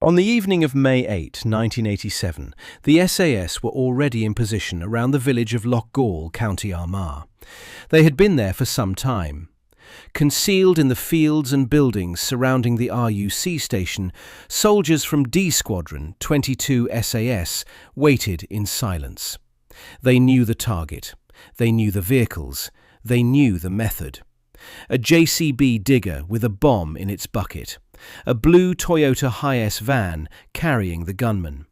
On the evening of May 8, 1987, the SAS were already in position around the village of Loughgall, County Armagh. They had been there for some time. Concealed in the fields and buildings surrounding the RUC station, soldiers from D Squadron, 22 SAS, waited in silence. They knew the target. They knew the vehicles. They knew the method. A JCB digger with a bomb in its bucket. A blue Toyota Hiace van carrying the gunmen.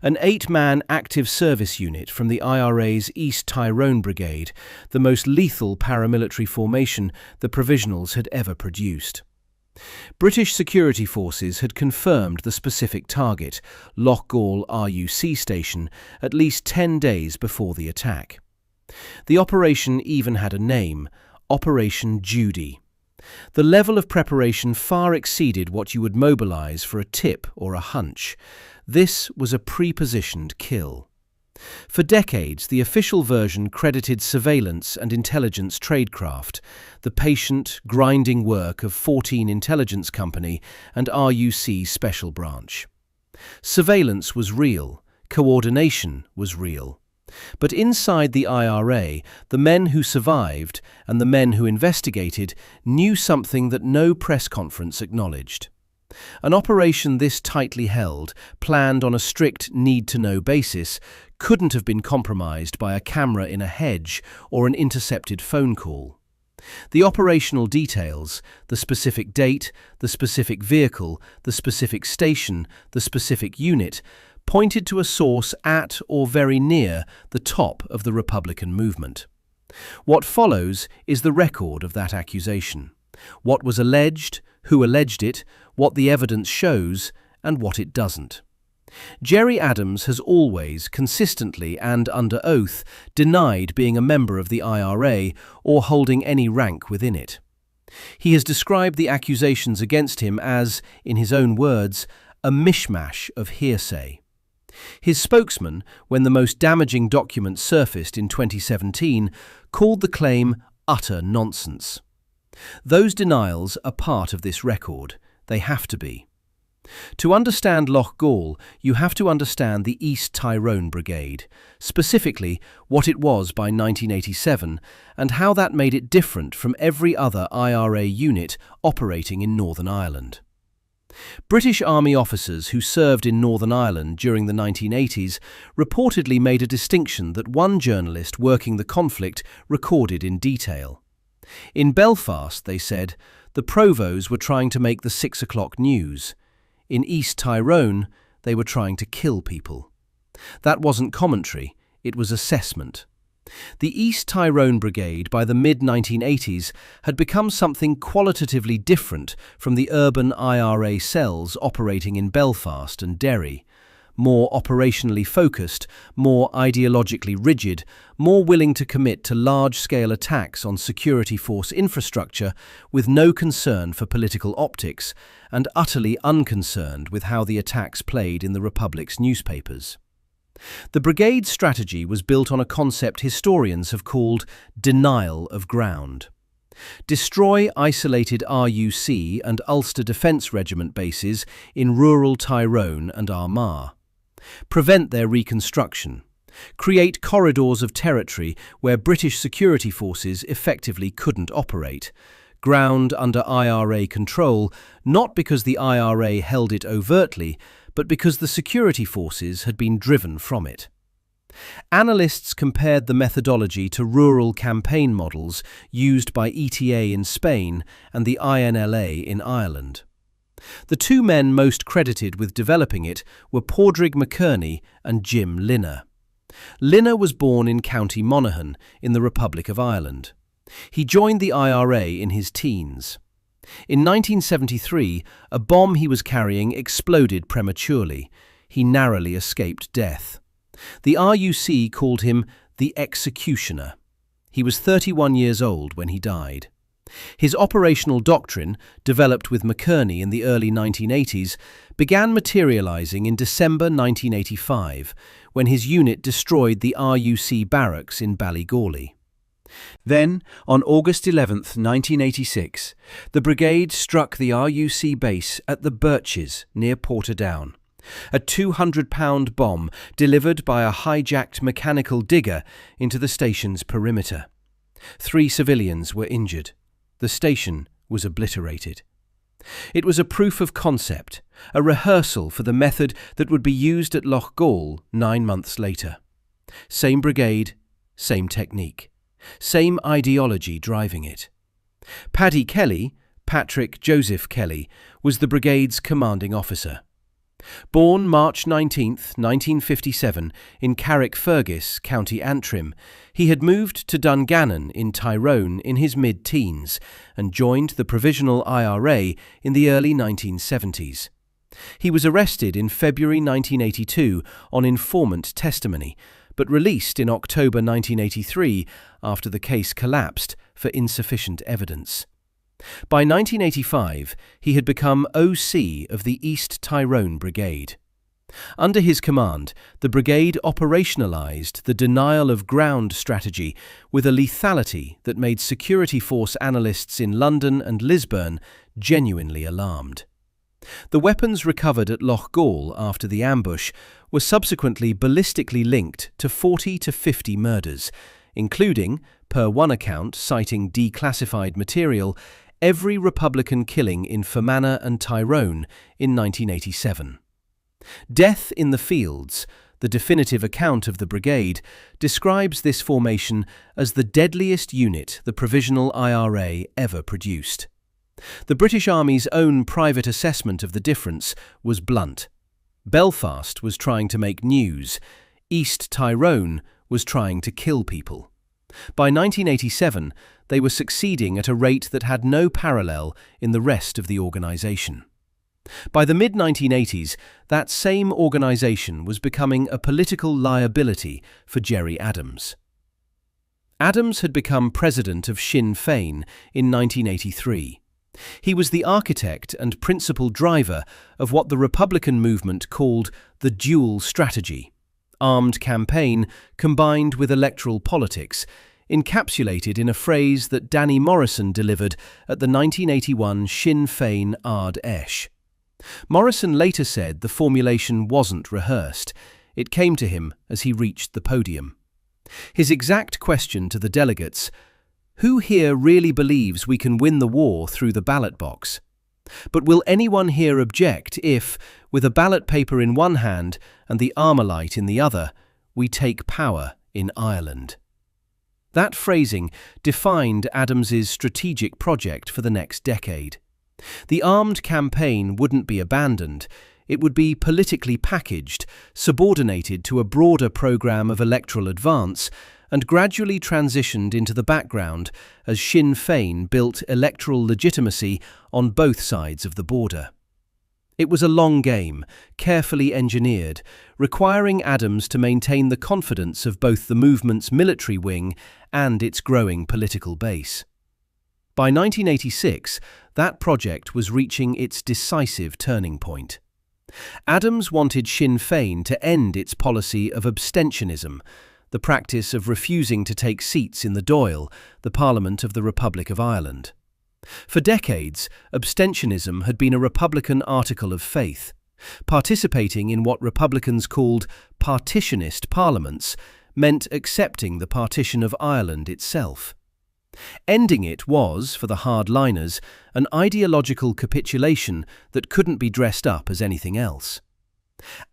An 8-man active service unit from the IRA's East Tyrone Brigade, the most lethal paramilitary formation the Provisionals had ever produced. British security forces had confirmed the specific target, Loughgall RUC station, at least 10 days before the attack. The operation even had a name, Operation Judy. The level of preparation far exceeded what you would mobilize for a tip or a hunch. This was a pre-positioned kill. For decades, the official version credited surveillance and intelligence tradecraft, the patient, grinding work of 14 Intelligence Company and RUC Special Branch. Surveillance was real, coordination was real. But inside the IRA, the men who survived and the men who investigated knew something that no press conference acknowledged. An operation this tightly held, planned on a strict need-to-know basis, couldn't have been compromised by a camera in a hedge or an intercepted phone call. The operational details, the specific date, the specific vehicle, the specific station, the specific unit, pointed to a source at or very near the top of the Republican movement. What follows is the record of that accusation. What was alleged, who alleged it, what the evidence shows, and what it doesn't. Gerry Adams has always, consistently and under oath, denied being a member of the IRA or holding any rank within it. He has described the accusations against him as, in his own words, a mishmash of hearsay. His spokesman, when the most damaging document surfaced in 2017, called the claim utter nonsense. Those denials are part of this record. They have to be. To understand Loughgall, you have to understand the East Tyrone Brigade, specifically what it was by 1987 and how that made it different from every other IRA unit operating in Northern Ireland. British Army officers who served in Northern Ireland during the 1980s reportedly made a distinction that one journalist working the conflict recorded in detail. In Belfast, they said, the provos were trying to make the 6 o'clock news. In East Tyrone, they were trying to kill people. That wasn't commentary, it was assessment. The East Tyrone Brigade by the mid-1980s had become something qualitatively different from the urban IRA cells operating in Belfast and Derry. More operationally focused, more ideologically rigid, more willing to commit to large-scale attacks on security force infrastructure with no concern for political optics, and utterly unconcerned with how the attacks played in the Republic's newspapers. The brigade's strategy was built on a concept historians have called denial of ground. Destroy isolated RUC and Ulster Defence Regiment bases in rural Tyrone and Armagh. Prevent their reconstruction. Create corridors of territory where British security forces effectively couldn't operate. Ground under IRA control, not because the IRA held it overtly, but because the security forces had been driven from it. Analysts compared the methodology to rural campaign models used by ETA in Spain and the INLA in Ireland. The two men most credited with developing it were Padraig McKerney and Jim Linner. Linner was born in County Monaghan in the Republic of Ireland. He joined the IRA in his teens. In 1973, a bomb he was carrying exploded prematurely. He narrowly escaped death. The RUC called him the executioner. He was 31 years old when he died. His operational doctrine, developed with McKerney in the early 1980s, began materializing in December 1985, when his unit destroyed the RUC barracks in Ballygawley. Then, on August 11th, 1986, the brigade struck the RUC base at the Birches near Portadown. A 200-pound bomb delivered by a hijacked mechanical digger into the station's perimeter. 3 civilians were injured. The station was obliterated. It was a proof of concept, a rehearsal for the method that would be used at Loughgall 9 months later. Same brigade, same technique, same ideology driving it. Paddy Kelly, Patrick Joseph Kelly, was the brigade's commanding officer. Born March 19, 1957, in Carrickfergus, County Antrim, he had moved to Dungannon in Tyrone in his mid-teens and joined the Provisional IRA in the early 1970s. He was arrested in February 1982 on informant testimony, but released in October 1983 after the case collapsed for insufficient evidence. By 1985, he had become OC of the East Tyrone Brigade. Under his command, the brigade operationalized the denial of ground strategy with a lethality that made security force analysts in London and Lisburn genuinely alarmed. The weapons recovered at Loughgall after the ambush were subsequently ballistically linked to 40 to 50 murders, including, per one account citing declassified material, every Republican killing in Fermanagh and Tyrone in 1987. Death in the Fields, the definitive account of the brigade, describes this formation as the deadliest unit the Provisional IRA ever produced. The British Army's own private assessment of the difference was blunt. Belfast was trying to make news. East Tyrone was trying to kill people. By 1987, they were succeeding at a rate that had no parallel in the rest of the organisation. By the mid-1980s, that same organisation was becoming a political liability for Gerry Adams. Adams had become president of Sinn Féin in 1983. He was the architect and principal driver of what the Republican movement called the dual strategy, armed campaign combined with electoral politics, encapsulated in a phrase that Danny Morrison delivered at the 1981 Sinn Féin Ard Esh. Morrison later said the formulation wasn't rehearsed. It came to him as he reached the podium. His exact question to the delegates: "Who here really believes we can win the war through the ballot box? But will anyone here object if, with a ballot paper in one hand and the Armalite in the other, we take power in Ireland?" That phrasing defined Adams's strategic project for the next decade. The armed campaign wouldn't be abandoned. It would be politically packaged, subordinated to a broader programme of electoral advance, and gradually transitioned into the background as Sinn Féin built electoral legitimacy on both sides of the border. It was a long game, carefully engineered, requiring Adams to maintain the confidence of both the movement's military wing and its growing political base. By 1986, that project was reaching its decisive turning point. Adams wanted Sinn Féin to end its policy of abstentionism, the practice of refusing to take seats in the Dáil, the Parliament of the Republic of Ireland. For decades, abstentionism had been a Republican article of faith. Participating in what Republicans called partitionist parliaments meant accepting the partition of Ireland itself. Ending it was, for the hardliners, an ideological capitulation that couldn't be dressed up as anything else.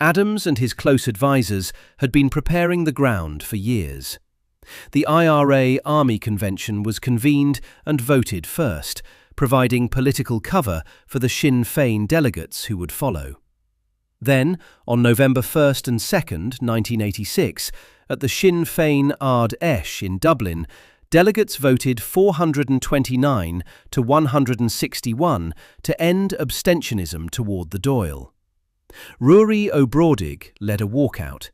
Adams and his close advisers had been preparing the ground for years. The IRA Army Convention was convened and voted first, providing political cover for the Sinn Féin delegates who would follow. Then, on November 1st and 2nd, 1986, at the Sinn Féin Ard Esh in Dublin, delegates voted 429 to 161 to end abstentionism toward the Dáil. Ruairí Ó Bródig led a walkout.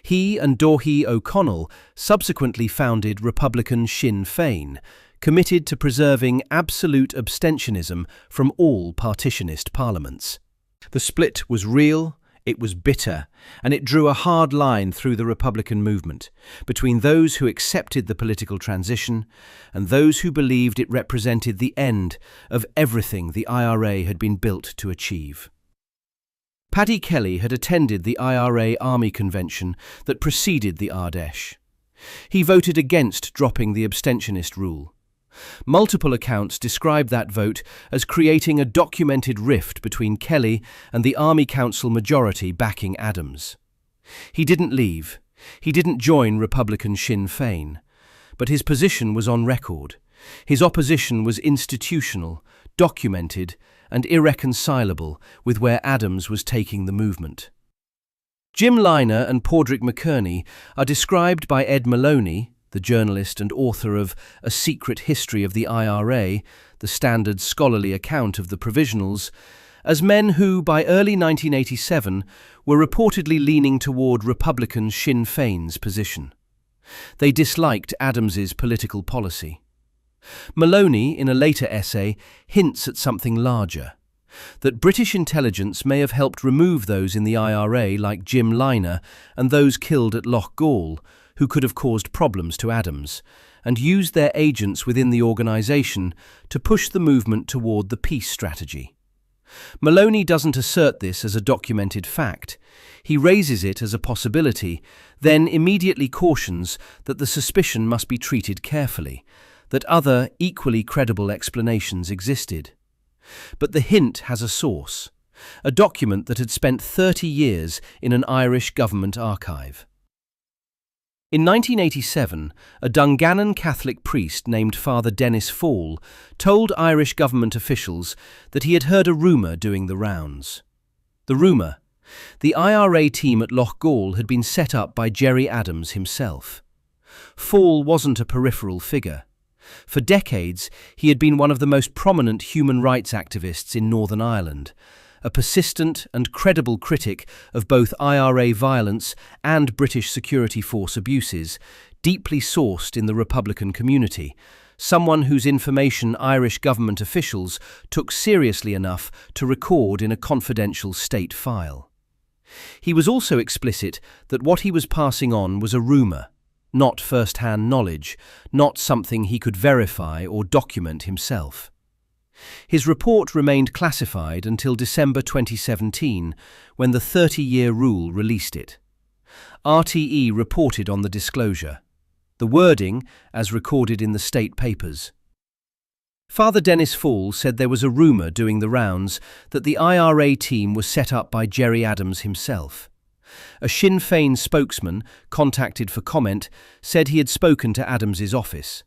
He and Dorothy O'Connell subsequently founded Republican Sinn Féin, committed to preserving absolute abstentionism from all partitionist parliaments. The split was real, It was bitter, and it drew a hard line through the Republican movement, between those who accepted the political transition and those who believed it represented the end of everything the IRA had been built to achieve. Paddy Kelly had attended the IRA Army Convention that preceded the Ardèche. He voted against dropping the abstentionist rule. Multiple accounts describe that vote as creating a documented rift between Kelly and the Army Council majority backing Adams. He didn't leave. He didn't join Republican Sinn Féin. But his position was on record. His opposition was institutional, documented, and irreconcilable with where Adams was taking the movement. Jim Liner and Padraig McKerney are described by Ed Maloney, the journalist and author of A Secret History of the IRA, the standard scholarly account of the Provisionals, as men who, by early 1987, were reportedly leaning toward Republican Sinn Féin's position. They disliked Adams's political policy. Maloney, in a later essay, hints at something larger, that British intelligence may have helped remove those in the IRA like Jim Liner and those killed at Loughgall, who could have caused problems to Adams, and used their agents within the organisation to push the movement toward the peace strategy. Maloney doesn't assert this as a documented fact. He raises it as a possibility, then immediately cautions that the suspicion must be treated carefully, that other, equally credible explanations existed. But the hint has a source, a document that had spent 30 years in an Irish government archive. In 1987, a Dungannon Catholic priest named Father Dennis Fall told Irish government officials that he had heard a rumour doing the rounds. The rumour: the IRA team at Loughgall had been set up by Gerry Adams himself. Fall wasn't a peripheral figure. For decades, he had been one of the most prominent human rights activists in Northern Ireland, a persistent and credible critic of both IRA violence and British security force abuses, deeply sourced in the Republican community, someone whose information Irish government officials took seriously enough to record in a confidential state file. He was also explicit that what he was passing on was a rumour, not first-hand knowledge, not something he could verify or document himself. His report remained classified until December 2017, when the 30-year rule released it. RTE reported on the disclosure. The wording, as recorded in the state papers. Father Dennis Fall said there was a rumour doing the rounds that the IRA team was set up by Gerry Adams himself. A Sinn Féin spokesman, contacted for comment, said he had spoken to Adams's office.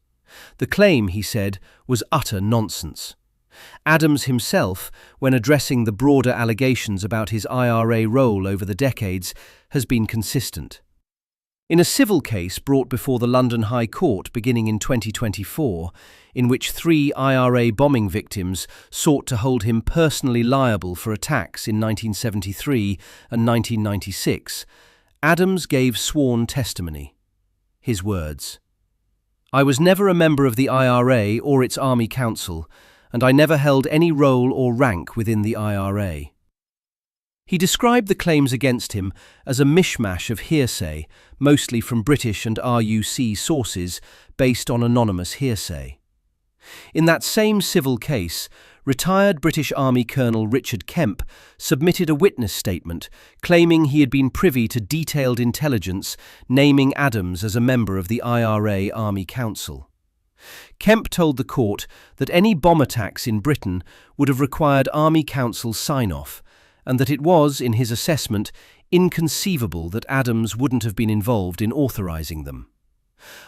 The claim, he said, was utter nonsense. Adams himself, when addressing the broader allegations about his IRA role over the decades, has been consistent. In a civil case brought before the London High Court beginning in 2024, in which 3 IRA bombing victims sought to hold him personally liable for attacks in 1973 and 1996, Adams gave sworn testimony. His words: "I was never a member of the IRA or its Army Council, and I never held any role or rank within the IRA." He described the claims against him as a mishmash of hearsay, mostly from British and RUC sources based on anonymous hearsay. In that same civil case, retired British Army Colonel Richard Kemp submitted a witness statement claiming he had been privy to detailed intelligence naming Adams as a member of the IRA Army Council. Kemp told the court that any bomb attacks in Britain would have required Army Council sign-off, and that it was, in his assessment, inconceivable that Adams wouldn't have been involved in authorising them.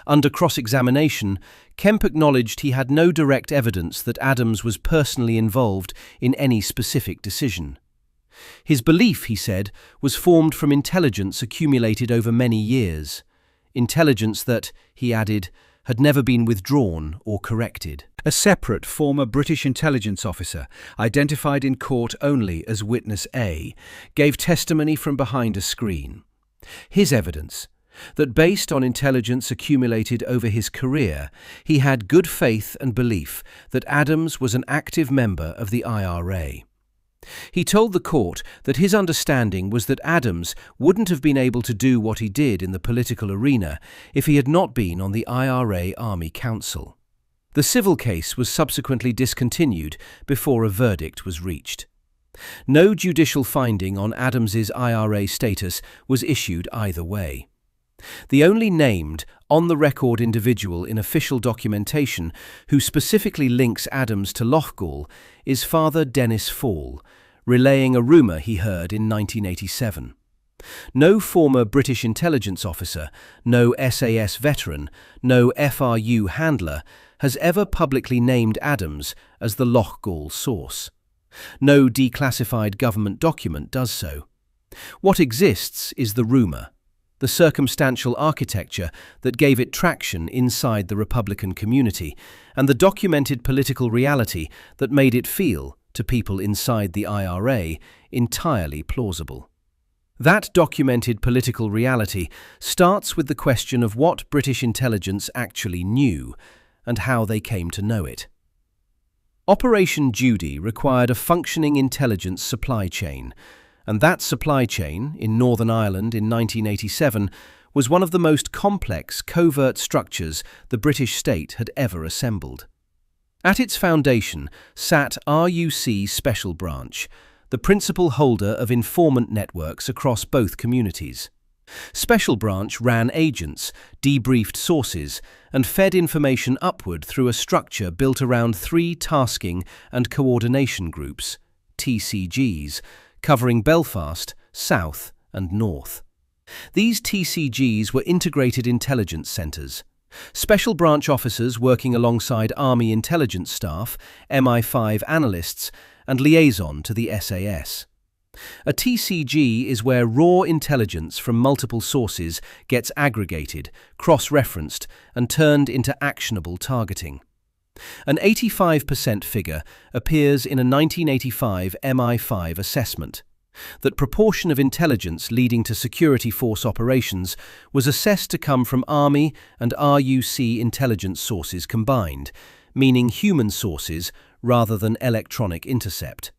Under cross-examination, Kemp acknowledged he had no direct evidence that Adams was personally involved in any specific decision. His belief, he said, was formed from intelligence accumulated over many years, intelligence that, he added, had never been withdrawn or corrected. A separate former British intelligence officer, identified in court only as Witness A, gave testimony from behind a screen. His evidence: that based on intelligence accumulated over his career, he had good faith and belief that Adams was an active member of the IRA. He told the court that his understanding was that Adams wouldn't have been able to do what he did in the political arena if he had not been on the IRA Army Council. The civil case was subsequently discontinued before a verdict was reached. No judicial finding on Adams's IRA status was issued either way. The only named, on-the-record individual in official documentation who specifically links Adams to Loughgall is Father Dennis Fall, relaying a rumour he heard in 1987. No former British intelligence officer, no SAS veteran, no FRU handler has ever publicly named Adams as the Loughgall source. No declassified government document does so. What exists is the rumour, the circumstantial architecture that gave it traction inside the Republican community, and the documented political reality that made it feel, to people inside the IRA, entirely plausible. That documented political reality starts with the question of what British intelligence actually knew and how they came to know it. Operation Judy required a functioning intelligence supply chain, and that supply chain, in Northern Ireland in 1987, was one of the most complex covert structures the British state had ever assembled. At its foundation sat RUC Special Branch, the principal holder of informant networks across both communities. Special Branch ran agents, debriefed sources, and fed information upward through a structure built around 3 tasking and coordination groups, TCGs, covering Belfast, South and North. These TCGs were integrated intelligence centres. Special Branch officers working alongside Army intelligence staff, MI5 analysts, and liaison to the SAS. A TCG is where raw intelligence from multiple sources gets aggregated, cross-referenced, and turned into actionable targeting. An 85% figure appears in a 1985 MI5 assessment. That proportion of intelligence leading to security force operations was assessed to come from Army and RUC intelligence sources combined, meaning human sources rather than electronic intercept.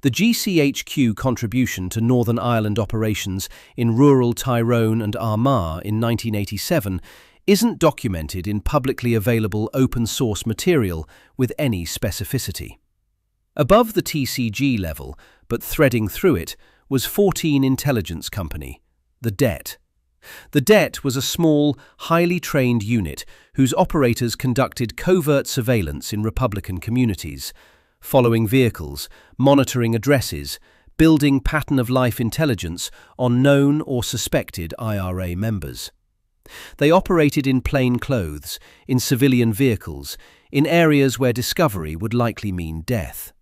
The GCHQ contribution to Northern Ireland operations in rural Tyrone and Armagh in 1987 isn't documented in publicly available open-source material with any specificity. Above the TCG level, but threading through it, was 14 Intelligence Company, the DET. The DET was a small, highly trained unit whose operators conducted covert surveillance in Republican communities, following vehicles, monitoring addresses, building pattern-of-life intelligence on known or suspected IRA members. They operated in plain clothes, in civilian vehicles, in areas where discovery would likely mean death.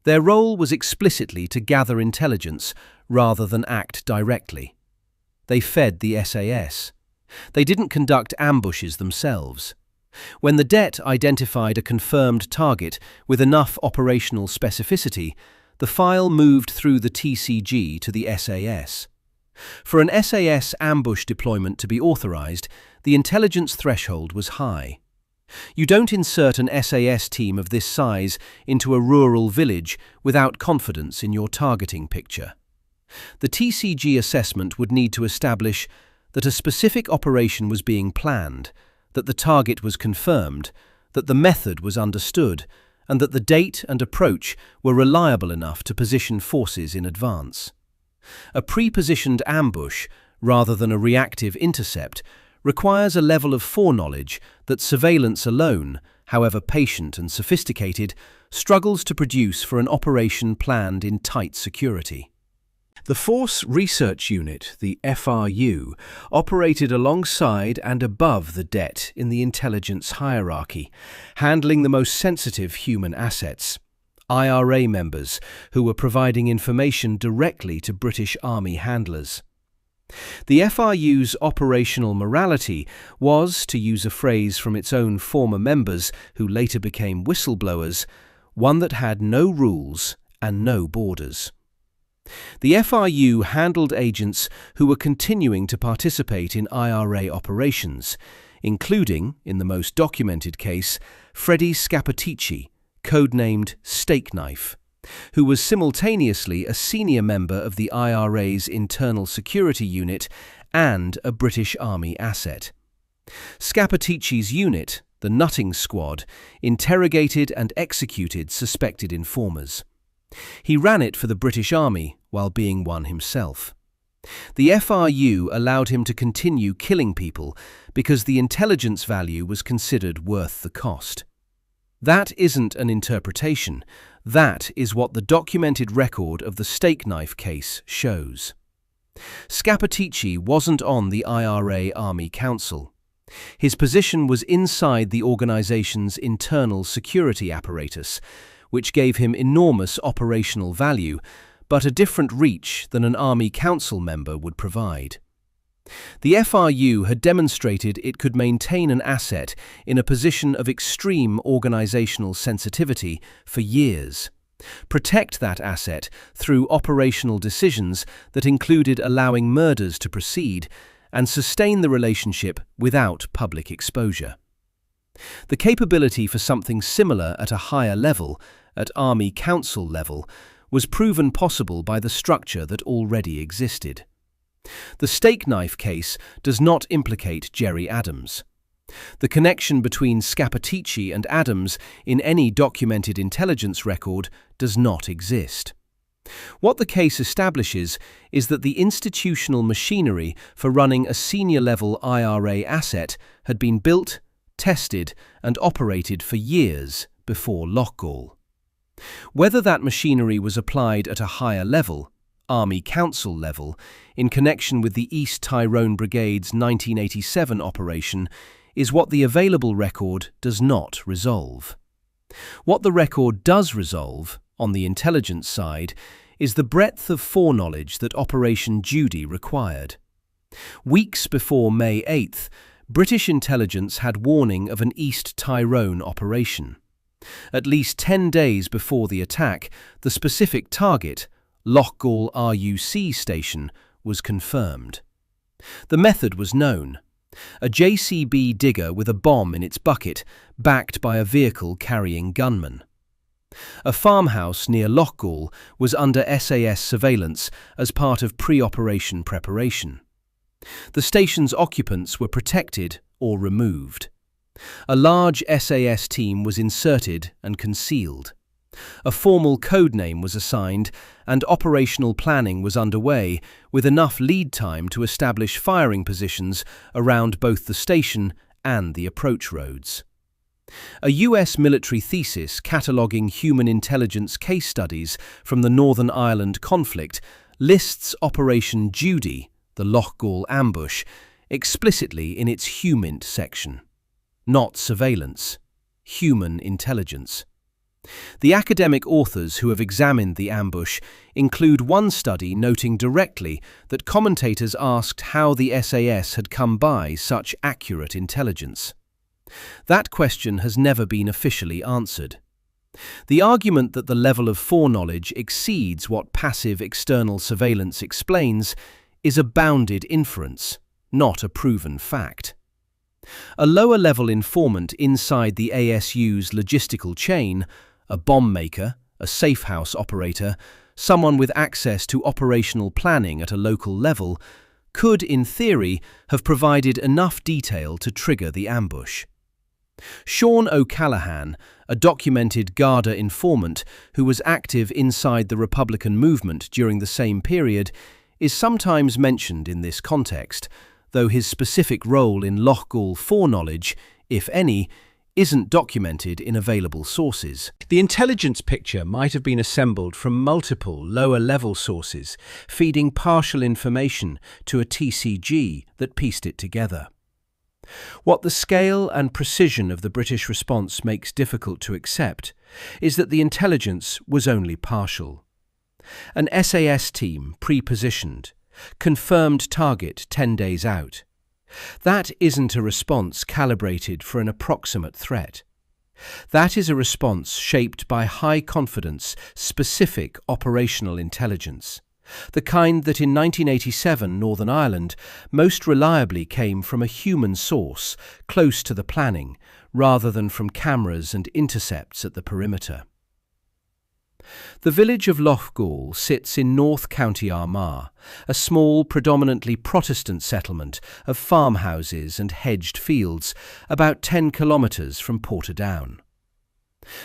Their role was explicitly to gather intelligence rather than act directly. They fed the SAS. They didn't conduct ambushes themselves. When the DET identified a confirmed target with enough operational specificity, the file moved through the TCG to the SAS. For an SAS ambush deployment to be authorized, the intelligence threshold was high. You don't insert an SAS team of this size into a rural village without confidence in your targeting picture. The TCG assessment would need to establish that a specific operation was being planned, that the target was confirmed, that the method was understood, and that the date and approach were reliable enough to position forces in advance. A pre-positioned ambush, rather than a reactive intercept, requires a level of foreknowledge that surveillance alone, however patient and sophisticated, struggles to produce for an operation planned in tight security. The Force Research Unit, the FRU, operated alongside and above the DET in the intelligence hierarchy, handling the most sensitive human assets. IRA members who were providing information directly to British Army handlers. The FRU's operational morality was, to use a phrase from its own former members who later became whistleblowers, one that had no rules and no borders. The FRU handled agents who were continuing to participate in IRA operations, including, in the most documented case, Freddie Scappaticci, codenamed Stakeknife, who was simultaneously a senior member of the IRA's Internal Security Unit and a British Army asset. Scapatici's unit, the Nutting Squad, interrogated and executed suspected informers. He ran it for the British Army while being one himself. The FRU allowed him to continue killing people because the intelligence value was considered worth the cost. That isn't an interpretation. That is what the documented record of the Stakeknife case shows. Scapatici wasn't on the IRA Army Council. His position was inside the organization's internal security apparatus, which gave him enormous operational value, but a different reach than an Army Council member would provide. The FRU had demonstrated it could maintain an asset in a position of extreme organizational sensitivity for years, protect that asset through operational decisions that included allowing murders to proceed, and sustain the relationship without public exposure. The capability for something similar at a higher level, at Army Council level, was proven possible by the structure that already existed. The Stakeknife case does not implicate Gerry Adams. The connection between Scapatici and Adams in any documented intelligence record does not exist. What the case establishes is that the institutional machinery for running a senior-level IRA asset had been built, tested, and operated for years before Loughgall. Whether that machinery was applied at a higher level, Army Council level, in connection with the East Tyrone Brigade's 1987 operation, is what the available record does not resolve. What the record does resolve, on the intelligence side, is the breadth of foreknowledge that Operation Judy required. Weeks before May 8th, British intelligence had warning of an East Tyrone operation. At least 10 days before the attack, the specific target, Loughgall RUC station, was confirmed. The method was known. A JCB digger with a bomb in its bucket, backed by a vehicle carrying gunmen. A farmhouse near Loughgall was under SAS surveillance as part of pre-operation preparation. The station's occupants were protected or removed. A large SAS team was inserted and concealed. A formal code name was assigned and operational planning was underway, with enough lead time to establish firing positions around both the station and the approach roads. A US military thesis cataloguing human intelligence case studies from the Northern Ireland conflict lists Operation Judy, the Loughgall ambush, explicitly in its HUMINT section. Not surveillance, human intelligence. The academic authors who have examined the ambush include one study noting directly that commentators asked how the SAS had come by such accurate intelligence. That question has never been officially answered. The argument that the level of foreknowledge exceeds what passive external surveillance explains is a bounded inference, not a proven fact. A lower-level informant inside the ASU's logistical chain, a bomb maker, a safe house operator, someone with access to operational planning at a local level, could, in theory, have provided enough detail to trigger the ambush. Sean O'Callaghan, a documented Garda informant who was active inside the Republican movement during the same period, is sometimes mentioned in this context, though his specific role in Loughgall foreknowledge, if any, isn't documented in available sources. The intelligence picture might have been assembled from multiple lower-level sources, feeding partial information to a TCG that pieced it together. What the scale and precision of the British response makes difficult to accept is that the intelligence was only partial. An SAS team, pre-positioned, confirmed target 10 days out. That isn't a response calibrated for an approximate threat. That is a response shaped by high-confidence, specific operational intelligence, the kind that in 1987 Northern Ireland most reliably came from a human source close to the planning, rather than from cameras and intercepts at the perimeter. The village of Loughgall sits in North County Armagh, a small, predominantly Protestant settlement of farmhouses and hedged fields, about 10 kilometres from Portadown.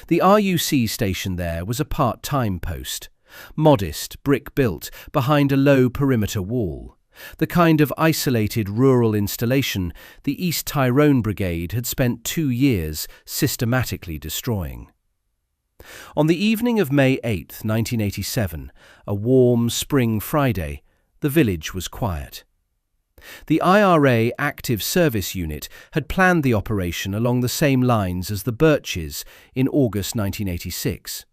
The RUC station there was a part-time post, modest, brick-built, behind a low perimeter wall, the kind of isolated rural installation the East Tyrone Brigade had spent 2 years systematically destroying. On the evening of May 8, 1987, a warm spring Friday, the village was quiet. The IRA Active Service Unit had planned the operation along the same lines as the Birches in August 1986.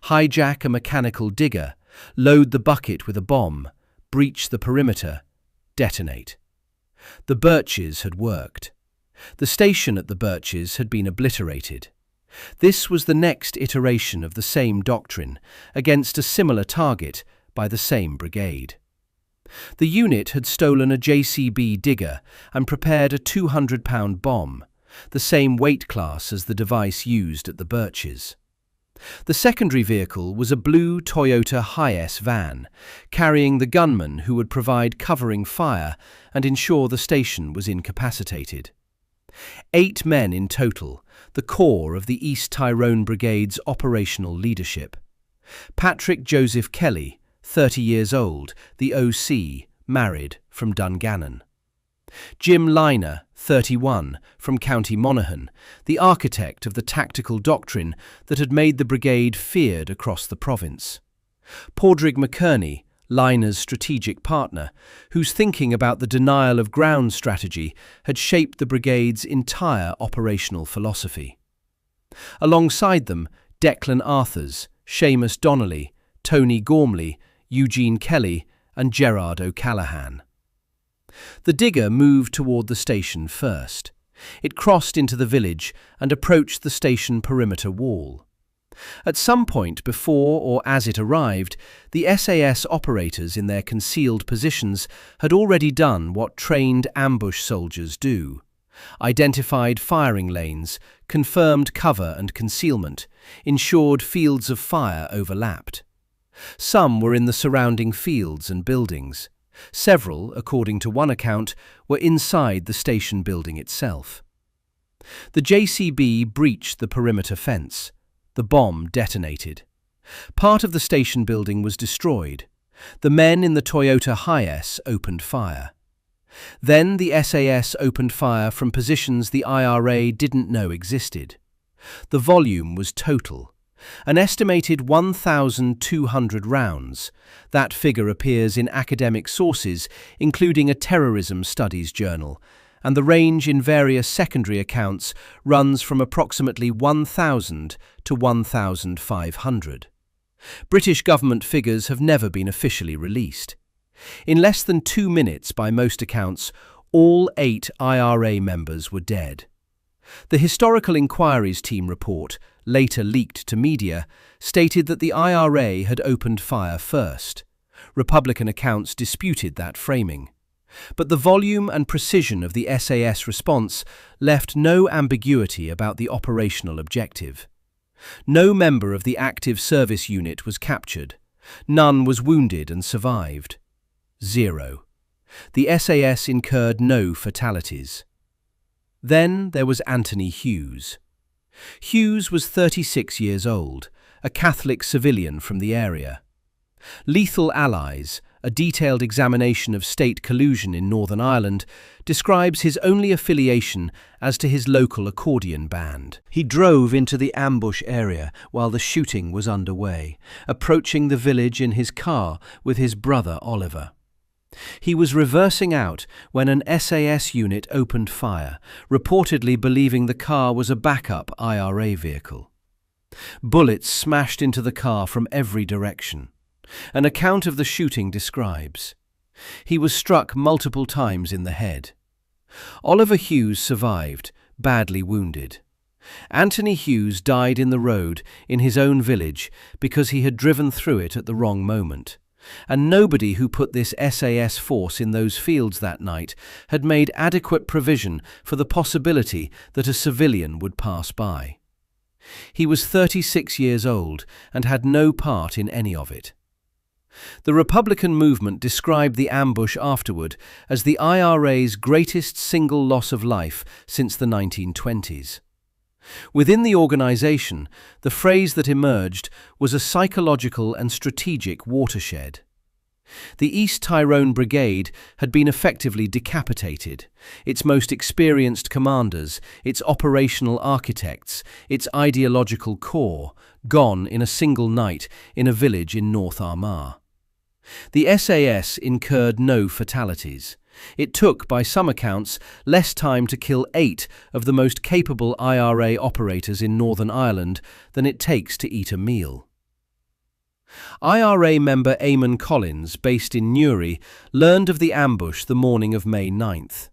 Hijack a mechanical digger, load the bucket with a bomb, breach the perimeter, detonate. The Birches had worked. The station at the Birches had been obliterated. This was the next iteration of the same doctrine, against a similar target by the same brigade. The unit had stolen a JCB digger and prepared a 200-pound bomb, the same weight class as the device used at the Birches. The secondary vehicle was a blue Toyota Hiace van, carrying the gunmen who would provide covering fire and ensure the station was incapacitated. 8 men in total, the core of the East Tyrone Brigade's operational leadership. Patrick Joseph Kelly, 30 years old, the OC, married, from Dungannon. Jim Liner, 31, from County Monaghan, the architect of the tactical doctrine that had made the brigade feared across the province. Padraig McKerney, Liner's strategic partner, whose thinking about the denial of ground strategy had shaped the brigade's entire operational philosophy. Alongside them, Declan Arthurs, Seamus Donnelly, Tony Gormley, Eugene Kelly and Gerard O'Callaghan. The digger moved toward the station first. It crossed into the village and approached the station perimeter wall. At some point before or as it arrived, the SAS operators in their concealed positions had already done what trained ambush soldiers do: identified firing lanes, confirmed cover and concealment, ensured fields of fire overlapped. Some were in the surrounding fields and buildings. Several, according to one account, were inside the station building itself. The JCB breached the perimeter fence. The bomb detonated. Part of the station building was destroyed. The men in the Toyota Hiace opened fire. Then the SAS opened fire from positions the IRA didn't know existed. The volume was total. An estimated 1,200 rounds. That figure appears in academic sources, including a terrorism studies journal, and the range in various secondary accounts runs from approximately 1,000 to 1,500. British government figures have never been officially released. In less than 2 minutes, by most accounts, all 8 IRA members were dead. The Historical Inquiries Team report, later leaked to media, stated that the IRA had opened fire first. Republican accounts disputed that framing. But the volume and precision of the SAS response left no ambiguity about the operational objective. No member of the active service unit was captured. None was wounded and survived. 0. The SAS incurred no fatalities. Then there was Anthony Hughes. Hughes was 36 years old, a Catholic civilian from the area. Lethal Allies, a detailed examination of state collusion in Northern Ireland, describes his only affiliation as to his local accordion band. He drove into the ambush area while the shooting was underway, approaching the village in his car with his brother Oliver. He was reversing out when an SAS unit opened fire, reportedly believing the car was a backup IRA vehicle. Bullets smashed into the car from every direction. An account of the shooting describes: he was struck multiple times in the head. Oliver Hughes survived, badly wounded. Anthony Hughes died in the road in his own village because he had driven through it at the wrong moment, and nobody who put this SAS force in those fields that night had made adequate provision for the possibility that a civilian would pass by. He was 36 years old and had no part in any of it. The Republican movement described the ambush afterward as the IRA's greatest single loss of life since the 1920s. Within the organization, the phrase that emerged was a psychological and strategic watershed. The East Tyrone Brigade had been effectively decapitated, its most experienced commanders, its operational architects, its ideological core, gone in a single night in a village in North Armagh. The SAS incurred no fatalities. It took, by some accounts, less time to kill 8 of the most capable IRA operators in Northern Ireland than it takes to eat a meal. IRA member Eamon Collins, based in Newry, learned of the ambush the morning of May 9th.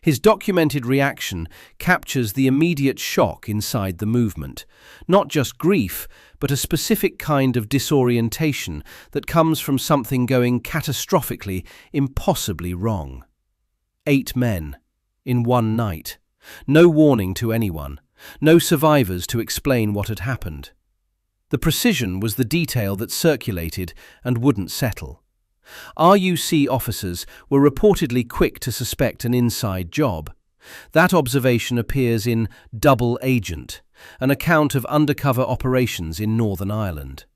His documented reaction captures the immediate shock inside the movement, not just grief, but a specific kind of disorientation that comes from something going catastrophically, impossibly wrong. 8 men, in one night. No warning to anyone, no survivors to explain what had happened. The precision was the detail that circulated and wouldn't settle. RUC officers were reportedly quick to suspect an inside job. That observation appears in Double Agent, an account of undercover operations in Northern Ireland.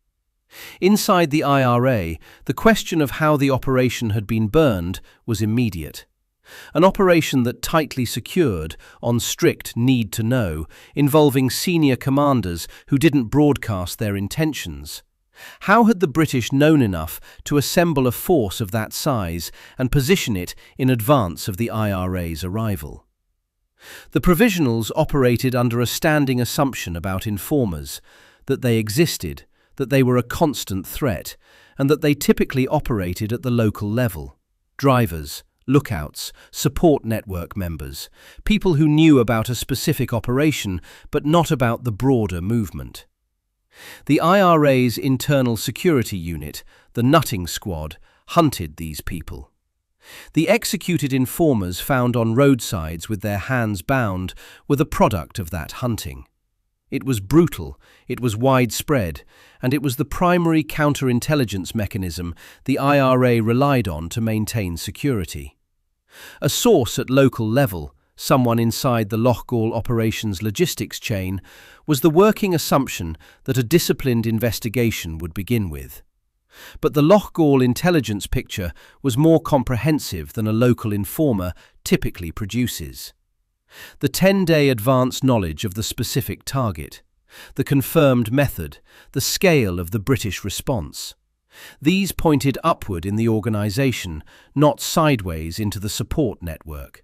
Inside the IRA, the question of how the operation had been burned was immediate. An operation that tightly secured, on strict need to know, involving senior commanders who didn't broadcast their intentions. How had the British known enough to assemble a force of that size and position it in advance of the IRA's arrival? The Provisionals operated under a standing assumption about informers, that they existed, that they were a constant threat, and that they typically operated at the local level. Drivers, lookouts, support network members, people who knew about a specific operation but not about the broader movement. The IRA's internal security unit, the Nutting Squad, hunted these people. The executed informers found on roadsides with their hands bound were the product of that hunting. It was brutal, it was widespread, and it was the primary counterintelligence mechanism the IRA relied on to maintain security. A source at local level, someone inside the Loughgall operations logistics chain, was the working assumption that a disciplined investigation would begin with. But the Loughgall intelligence picture was more comprehensive than a local informer typically produces. The 10-day advance knowledge of the specific target, the confirmed method, the scale of the British response. These pointed upward in the organisation, not sideways into the support network.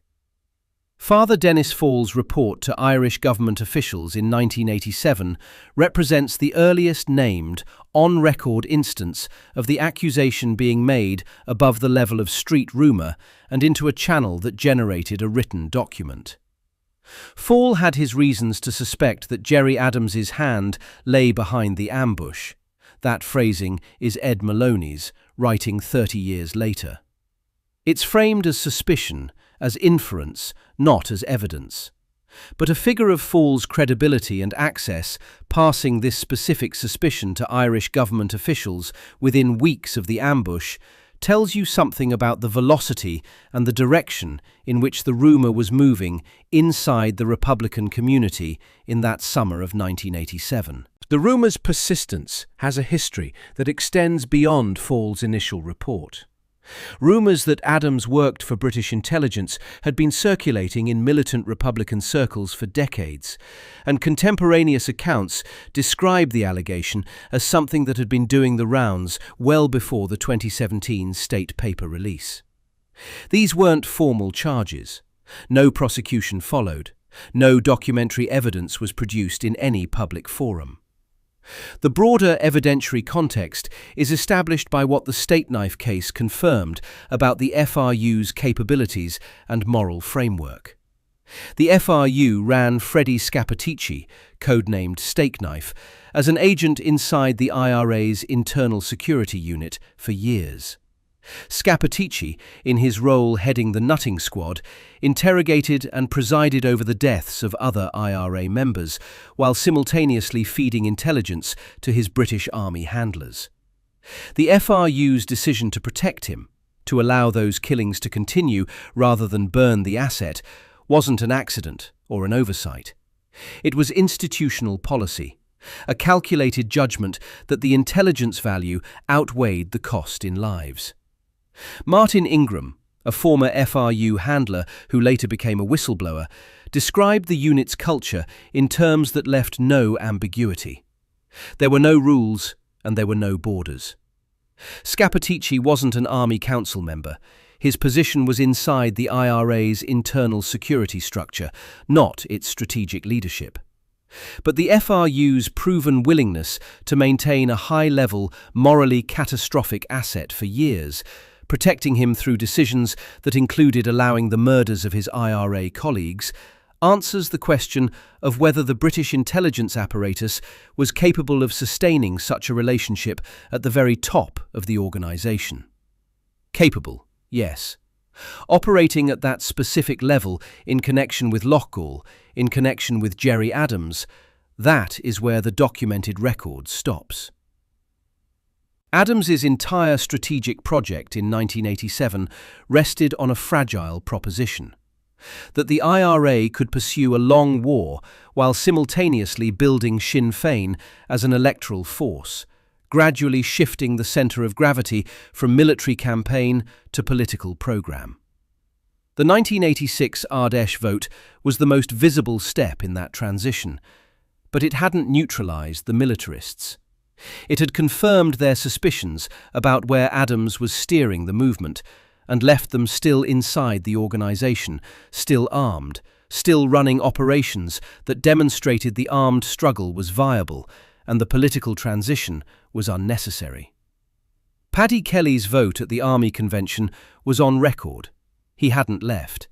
Father Dennis Fall's report to Irish government officials in 1987 represents the earliest named, on-record instance of the accusation being made above the level of street rumour and into a channel that generated a written document. Fall had his reasons to suspect that Gerry Adams's hand lay behind the ambush. That phrasing is Ed Maloney's, writing 30 years later. It's framed as suspicion, as inference, not as evidence. But a figure of Fall's credibility and access passing this specific suspicion to Irish government officials within weeks of the ambush tells you something about the velocity and the direction in which the rumour was moving inside the Republican community in that summer of 1987. The rumour's persistence has a history that extends beyond Fall's initial report. Rumours that Adams worked for British intelligence had been circulating in militant Republican circles for decades, and contemporaneous accounts describe the allegation as something that had been doing the rounds well before the 2017 state paper release. These weren't formal charges. No prosecution followed. No documentary evidence was produced in any public forum. The broader evidentiary context is established by what the Stakeknife case confirmed about the FRU's capabilities and moral framework. The FRU ran Freddie Scappaticci, codenamed Stakeknife, as an agent inside the IRA's internal security unit for years. Scapatici, in his role heading the Nutting Squad, interrogated and presided over the deaths of other IRA members, while simultaneously feeding intelligence to his British Army handlers. The FRU's decision to protect him, to allow those killings to continue rather than burn the asset, wasn't an accident or an oversight. It was institutional policy, a calculated judgment that the intelligence value outweighed the cost in lives. Martin Ingram, a former FRU handler who later became a whistleblower, described the unit's culture in terms that left no ambiguity. There were no rules and there were no borders. Scapatici wasn't an Army Council member. His position was inside the IRA's internal security structure, not its strategic leadership. But the FRU's proven willingness to maintain a high-level, morally catastrophic asset for years, protecting him through decisions that included allowing the murders of his IRA colleagues, answers the question of whether the British intelligence apparatus was capable of sustaining such a relationship at the very top of the organisation. Capable, yes. Operating at that specific level in connection with Loughgall, in connection with Gerry Adams, that is where the documented record stops. Adams's entire strategic project in 1987 rested on a fragile proposition: that the IRA could pursue a long war while simultaneously building Sinn Féin as an electoral force, gradually shifting the centre of gravity from military campaign to political programme. The 1986 Ardèche vote was the most visible step in that transition, but it hadn't neutralised the militarists. It had confirmed their suspicions about where Adams was steering the movement, and left them still inside the organisation, still armed, still running operations that demonstrated the armed struggle was viable and the political transition was unnecessary. Paddy Kelly's vote at the Army Convention was on record. He hadn't left.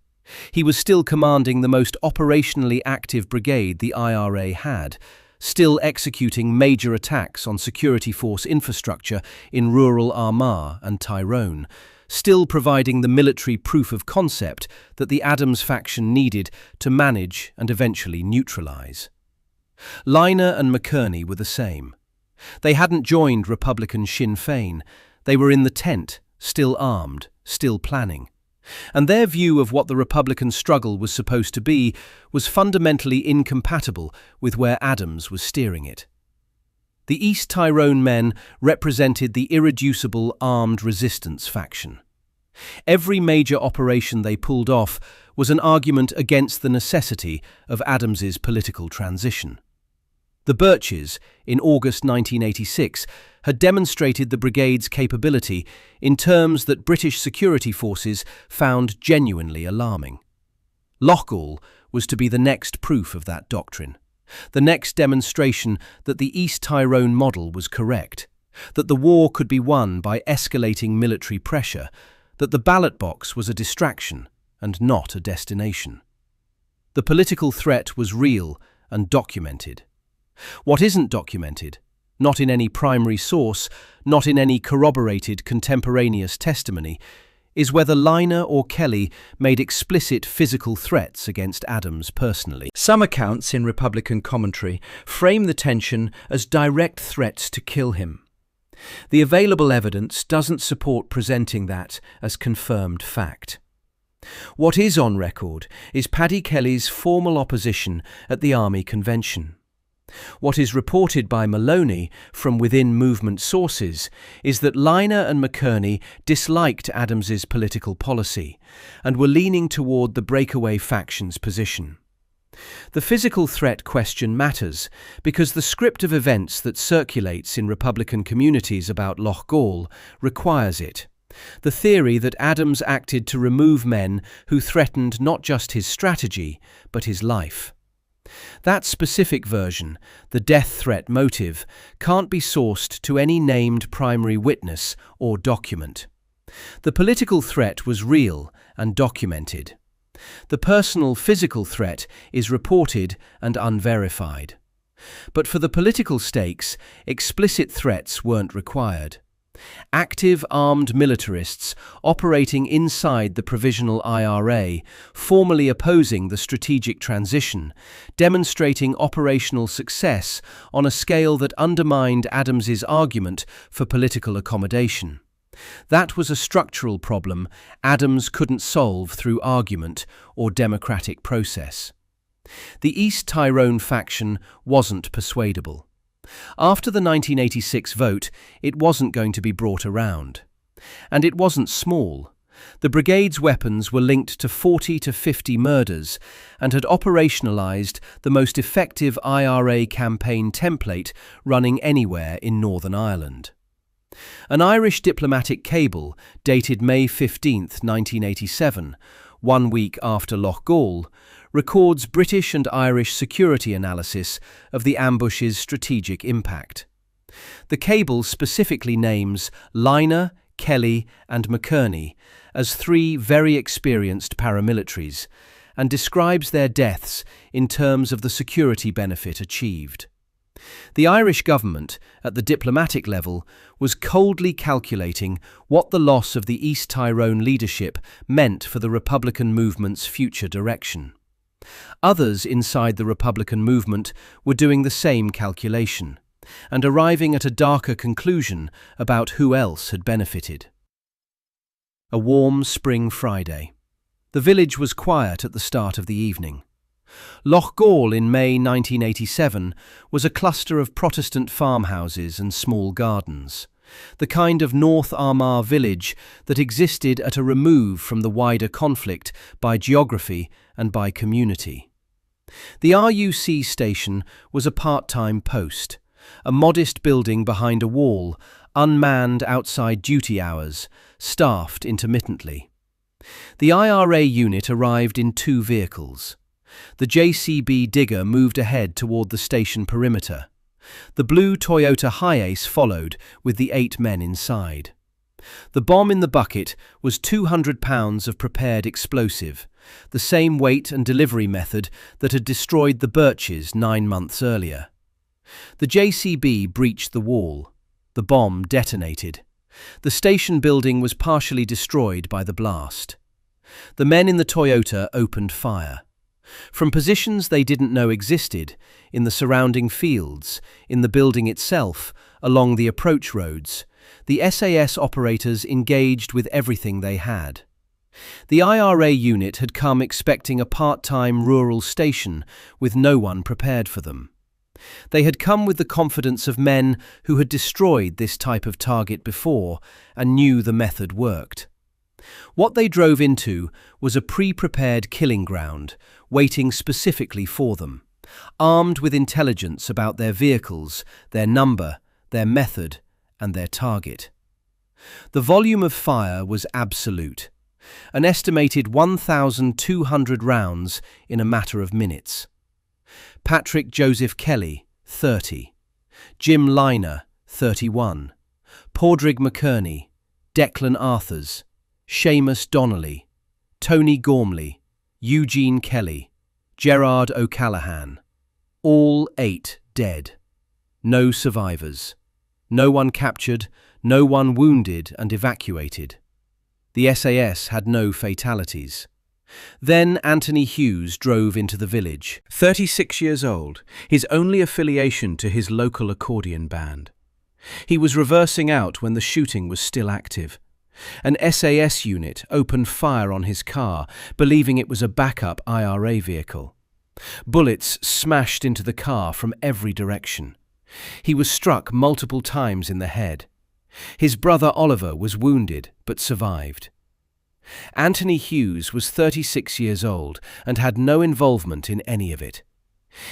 He was still commanding the most operationally active brigade the IRA had, still executing major attacks on security force infrastructure in rural Armagh and Tyrone, still providing the military proof of concept that the Adams faction needed to manage and eventually neutralise. Liner and McKerney were the same. They hadn't joined Republican Sinn Féin. They were in the tent, still armed, still planning. And their view of what the Republican struggle was supposed to be was fundamentally incompatible with where Adams was steering it. The East Tyrone men represented the irreducible armed resistance faction. Every major operation they pulled off was an argument against the necessity of Adams's political transition. The Birches, in August 1986, had demonstrated the brigade's capability in terms that British security forces found genuinely alarming. Loughgall was to be the next proof of that doctrine, the next demonstration that the East Tyrone model was correct, that the war could be won by escalating military pressure, that the ballot box was a distraction and not a destination. The political threat was real and documented. What isn't documented, not in any primary source, not in any corroborated contemporaneous testimony, is whether Liner or Kelly made explicit physical threats against Adams personally. Some accounts in Republican commentary frame the tension as direct threats to kill him. The available evidence doesn't support presenting that as confirmed fact. What is on record is Paddy Kelly's formal opposition at the Army Convention. What is reported by Maloney from within movement sources is that Liner and McKerney disliked Adams's political policy and were leaning toward the breakaway faction's position. The physical threat question matters because the script of events that circulates in Republican communities about Loughgall requires it. The theory that Adams acted to remove men who threatened not just his strategy, but his life. That specific version, the death threat motive, can't be sourced to any named primary witness or document. The political threat was real and documented. The personal physical threat is reported and unverified. But for the political stakes, explicit threats weren't required. Active armed militarists operating inside the Provisional IRA, formally opposing the strategic transition, demonstrating operational success on a scale that undermined Adams's argument for political accommodation. That was a structural problem Adams couldn't solve through argument or democratic process. The East Tyrone faction wasn't persuadable. After the 1986 vote, it wasn't going to be brought around. And it wasn't small. The Brigade's weapons were linked to 40 to 50 murders and had operationalised the most effective IRA campaign template running anywhere in Northern Ireland. An Irish diplomatic cable, dated May 15, 1987, 1 week after Loughgall, records British and Irish security analysis of the ambush's strategic impact. The cable specifically names Liner, Kelly and McKerney as 3 very experienced paramilitaries and describes their deaths in terms of the security benefit achieved. The Irish government, at the diplomatic level, was coldly calculating what the loss of the East Tyrone leadership meant for the Republican movement's future direction. Others inside the Republican movement were doing the same calculation, and arriving at a darker conclusion about who else had benefited. A warm spring Friday. The village was quiet at the start of the evening. Loughgall in May 1987 was a cluster of Protestant farmhouses and small gardens, the kind of North Armagh village that existed at a remove from the wider conflict by geography and by community. The RUC station was a part-time post, a modest building behind a wall, unmanned outside duty hours, staffed intermittently. The IRA unit arrived in 2 vehicles. The JCB digger moved ahead toward the station perimeter. The blue Toyota Hiace followed, with the 8 men inside. The bomb in the bucket was 200 pounds of prepared explosive, the same weight and delivery method that had destroyed the Birches 9 months earlier. The JCB breached the wall. The bomb detonated. The station building was partially destroyed by the blast. The men in the Toyota opened fire. From positions they didn't know existed, in the surrounding fields, in the building itself, along the approach roads, the SAS operators engaged with everything they had. The IRA unit had come expecting a part-time rural station with no one prepared for them. They had come with the confidence of men who had destroyed this type of target before and knew the method worked. What they drove into was a pre-prepared killing ground, waiting specifically for them, armed with intelligence about their vehicles, their number, their method, and their target. The volume of fire was absolute, an estimated 1,200 rounds in a matter of minutes. Patrick Joseph Kelly, 30. Jim Liner, 31. Padraig McKerney, Declan Arthurs, Seamus Donnelly, Tony Gormley, Eugene Kelly, Gerard O'Callaghan. All 8 dead. No survivors. No one captured, no one wounded and evacuated. The SAS had no fatalities. Then Anthony Hughes drove into the village. 36 years old, his only affiliation to his local accordion band. He was reversing out when the shooting was still active. An SAS unit opened fire on his car, believing it was a backup IRA vehicle. Bullets smashed into the car from every direction. He was struck multiple times in the head. His brother Oliver was wounded but survived. Anthony Hughes was 36 years old and had no involvement in any of it.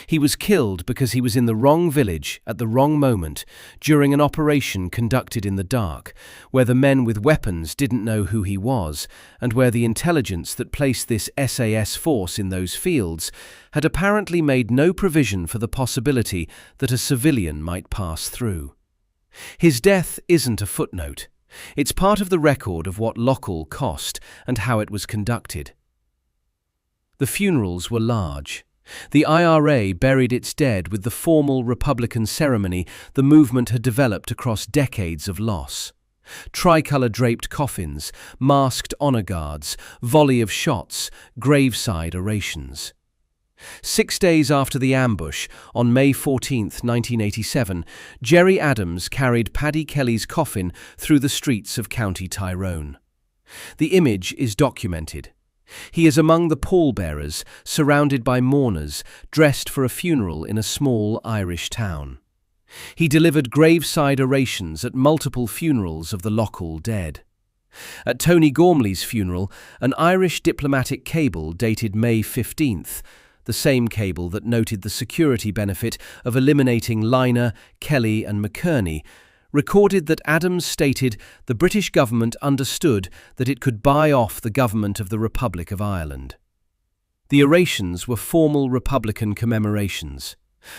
He was killed because he was in the wrong village at the wrong moment during an operation conducted in the dark, where the men with weapons didn't know who he was, and where the intelligence that placed this SAS force in those fields had apparently made no provision for the possibility that a civilian might pass through. His death isn't a footnote. It's part of the record of what Loughgall cost and how it was conducted. The funerals were large. The IRA buried its dead with the formal Republican ceremony the movement had developed across decades of loss. Tricolour-draped coffins, masked honour guards, volley of shots, graveside orations. 6 days after the ambush, on May 14, 1987, Gerry Adams carried Paddy Kelly's coffin through the streets of County Tyrone. The image is documented. He is among the pallbearers, surrounded by mourners, dressed for a funeral in a small Irish town. He delivered graveside orations at multiple funerals of the Loughgall dead. At Tony Gormley's funeral, an Irish diplomatic cable dated May 15th, the same cable that noted the security benefit of eliminating Lynagh, Kelly and McKerney, recorded that Adams stated the British government understood that it could buy off the government of the Republic of Ireland. The orations were formal Republican commemorations.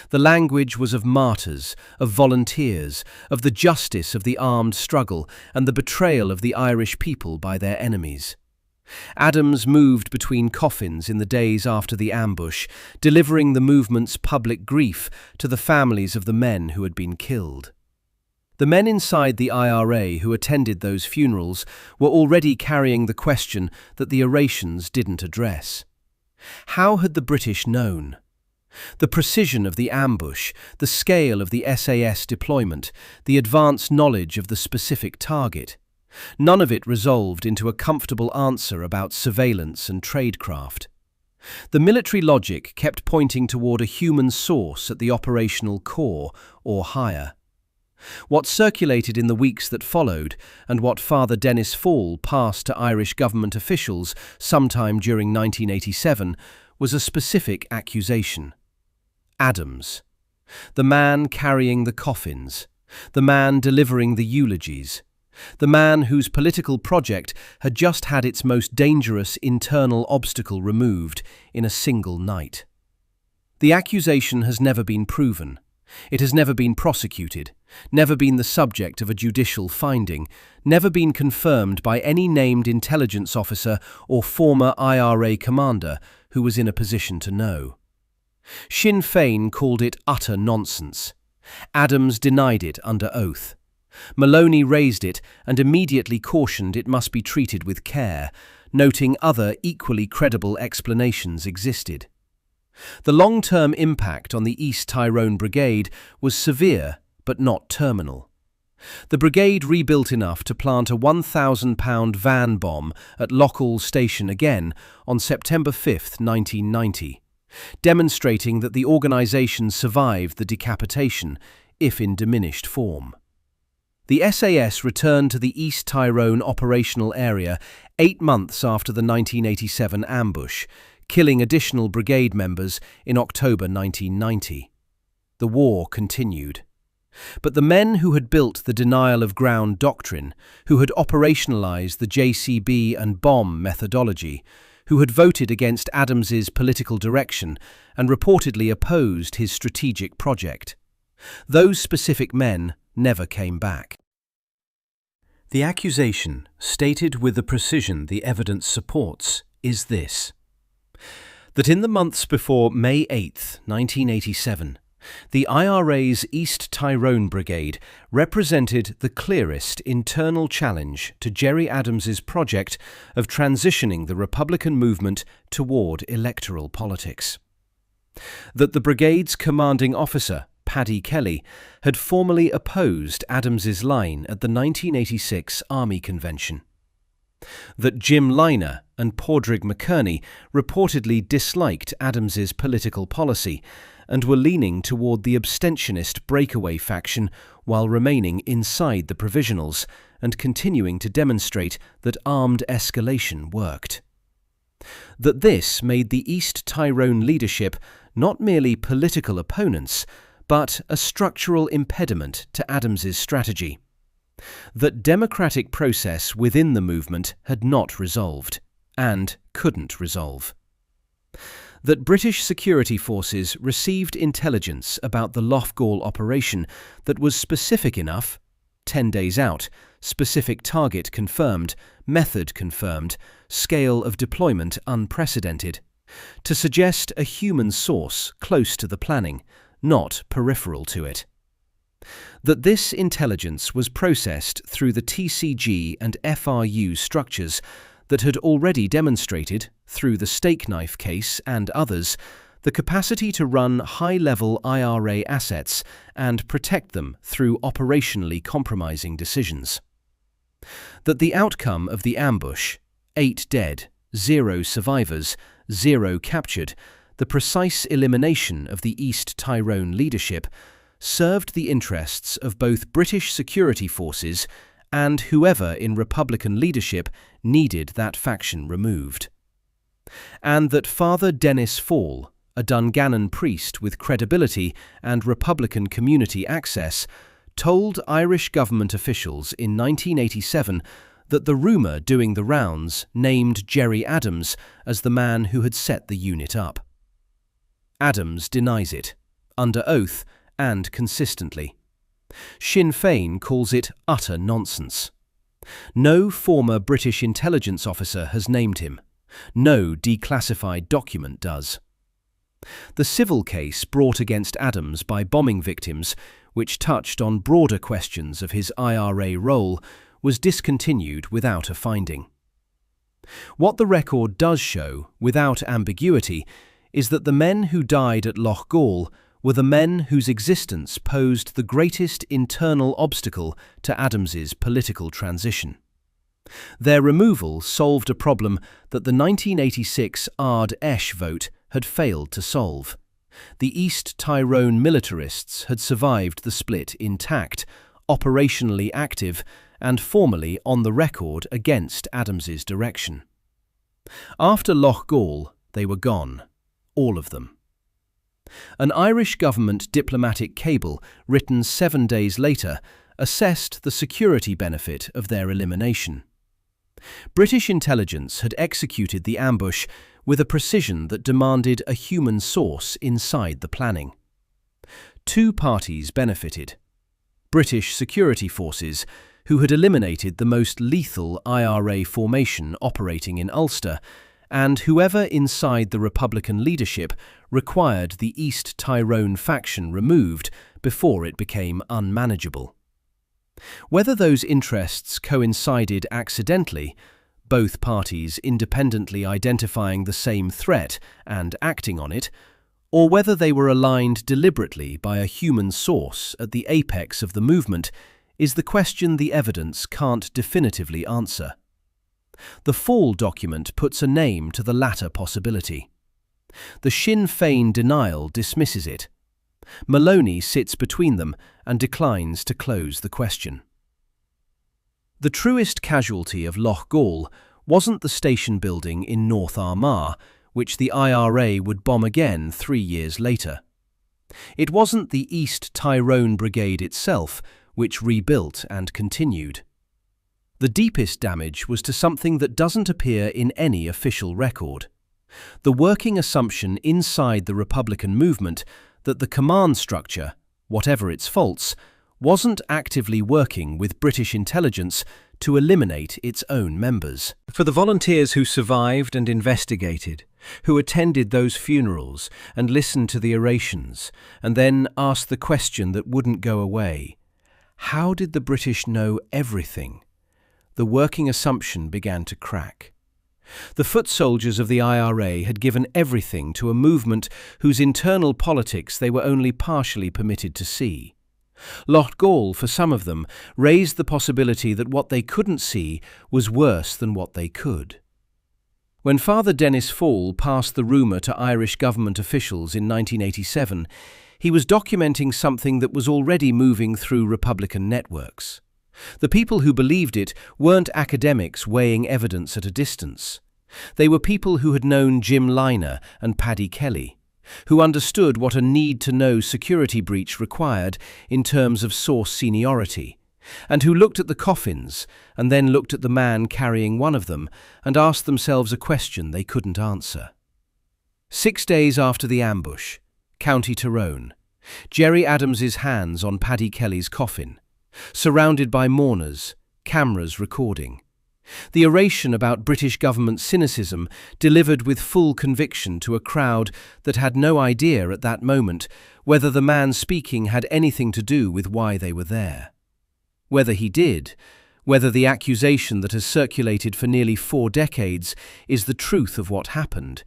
The language was of martyrs, of volunteers, of the justice of the armed struggle and the betrayal of the Irish people by their enemies. Adams moved between coffins in the days after the ambush, delivering the movement's public grief to the families of the men who had been killed. The men inside the IRA who attended those funerals were already carrying the question that the orations didn't address. How had the British known? The precision of the ambush, the scale of the SAS deployment, the advanced knowledge of the specific target. None of it resolved into a comfortable answer about surveillance and tradecraft. The military logic kept pointing toward a human source at the operational core, or higher. What circulated in the weeks that followed, and what Father Dennis Fall passed to Irish government officials sometime during 1987, was a specific accusation. Adams. The man carrying the coffins. The man delivering the eulogies. The man whose political project had just had its most dangerous internal obstacle removed in a single night. The accusation has never been proven. It has never been prosecuted, never been the subject of a judicial finding, never been confirmed by any named intelligence officer or former IRA commander who was in a position to know. Sinn Féin called it utter nonsense. Adams denied it under oath. Maloney raised it and immediately cautioned it must be treated with care, noting other equally credible explanations existed. The long-term impact on the East Tyrone Brigade was severe but not terminal. The brigade rebuilt enough to plant a 1,000-pound van bomb at Loughgall Station again on September 5, 1990, demonstrating that the organisation survived the decapitation, if in diminished form. The SAS returned to the East Tyrone operational area 8 months after the 1987 ambush, killing additional brigade members in October 1990. The war continued. But the men who had built the denial of ground doctrine, who had operationalised the JCB and bomb methodology, who had voted against Adams's political direction and reportedly opposed his strategic project. Those specific men never came back. The accusation, stated with the precision the evidence supports, is this: that in the months before May 8, 1987, the IRA's East Tyrone Brigade represented the clearest internal challenge to Gerry Adams's project of transitioning the Republican movement toward electoral politics. That the brigade's commanding officer, Paddy Kelly, had formally opposed Adams's line at the 1986 Army Convention. That Jim Lynagh and Padraig McKerney reportedly disliked Adams's political policy and were leaning toward the abstentionist breakaway faction while remaining inside the Provisionals and continuing to demonstrate that armed escalation worked. That this made the East Tyrone leadership not merely political opponents, but a structural impediment to Adams's strategy. That democratic process within the movement had not resolved, and couldn't resolve. That British security forces received intelligence about the Loughgall operation that was specific enough, 10 days out, specific target confirmed, method confirmed, scale of deployment unprecedented, to suggest a human source close to the planning, not peripheral to it. That this intelligence was processed through the TCG and FRU structures that had already demonstrated, through the Stakeknife case and others, the capacity to run high-level IRA assets and protect them through operationally compromising decisions. That the outcome of the ambush, 8 dead, 0 survivors, 0 captured, the precise elimination of the East Tyrone leadership, served the interests of both British security forces and whoever in Republican leadership needed that faction removed. And that Father Dennis Fall, a Dungannon priest with credibility and Republican community access, told Irish government officials in 1987 that the rumour doing the rounds named Gerry Adams as the man who had set the unit up. Adams denies it, under oath and consistently. Sinn Féin calls it utter nonsense. No former British intelligence officer has named him. No declassified document does. The civil case brought against Adams by bombing victims, which touched on broader questions of his IRA role, was discontinued without a finding. What the record does show, without ambiguity, is that the men who died at Loughgall were the men whose existence posed the greatest internal obstacle to Adams's political transition. Their removal solved a problem that the 1986 Ard Esh vote had failed to solve. The East Tyrone militarists had survived the split intact, operationally active, and formally on the record against Adams's direction. After Loughgall, they were gone, all of them. An Irish government diplomatic cable, written 7 days later, assessed the security benefit of their elimination. British intelligence had executed the ambush with a precision that demanded a human source inside the planning. 2 parties benefited: British security forces, who had eliminated the most lethal IRA formation operating in Ulster, and whoever inside the Republican leadership required the East Tyrone faction removed before it became unmanageable. Whether those interests coincided accidentally, both parties independently identifying the same threat and acting on it, or whether they were aligned deliberately by a human source at the apex of the movement, is the question the evidence can't definitively answer. The Fall document puts a name to the latter possibility. The Sinn Féin denial dismisses it. Maloney sits between them and declines to close the question. The truest casualty of Loughgall wasn't the station building in North Armagh, which the IRA would bomb again 3 years later. It wasn't the East Tyrone Brigade itself, which rebuilt and continued. The deepest damage was to something that doesn't appear in any official record: the working assumption inside the Republican movement that the command structure, whatever its faults, wasn't actively working with British intelligence to eliminate its own members. For the volunteers who survived and investigated, who attended those funerals and listened to the orations, and then asked the question that wouldn't go away: how did the British know everything? The working assumption began to crack. The foot soldiers of the IRA had given everything to a movement whose internal politics they were only partially permitted to see. Loughgall, for some of them, raised the possibility that what they couldn't see was worse than what they could. When Father Dennis Fall passed the rumour to Irish government officials in 1987, he was documenting something that was already moving through Republican networks. The people who believed it weren't academics weighing evidence at a distance. They were people who had known Jim Liner and Paddy Kelly, who understood what a need-to-know security breach required in terms of source seniority, and who looked at the coffins and then looked at the man carrying one of them and asked themselves a question they couldn't answer. 6 days after the ambush, County Tyrone, Gerry Adams's hands on Paddy Kelly's coffin, surrounded by mourners, cameras recording. The oration about British government cynicism delivered with full conviction to a crowd that had no idea at that moment whether the man speaking had anything to do with why they were there. Whether he did, whether the accusation that has circulated for nearly 4 decades is the truth of what happened,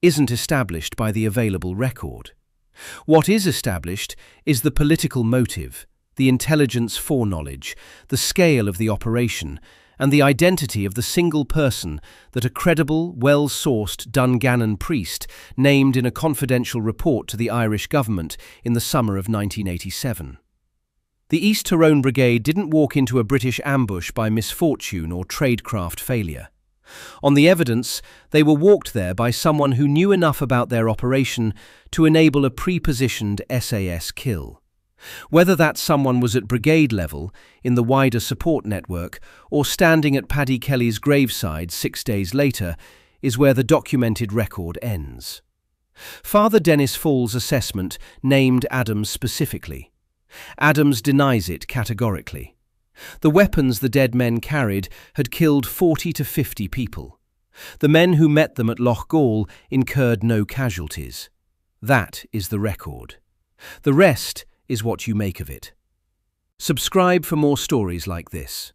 isn't established by the available record. What is established is the political motive, the intelligence foreknowledge, the scale of the operation, and the identity of the single person that a credible, well-sourced Dungannon priest named in a confidential report to the Irish government in the summer of 1987. The East Tyrone Brigade didn't walk into a British ambush by misfortune or tradecraft failure. On the evidence, they were walked there by someone who knew enough about their operation to enable a pre-positioned SAS kill. Whether that someone was at brigade level, in the wider support network, or standing at Paddy Kelly's graveside 6 days later, is where the documented record ends. Father Dennis Fall's assessment named Adams specifically. Adams denies it categorically. The weapons the dead men carried had killed 40 to 50 people. The men who met them at Loughgall incurred no casualties. That is the record. The rest is what you make of it. Subscribe for more stories like this.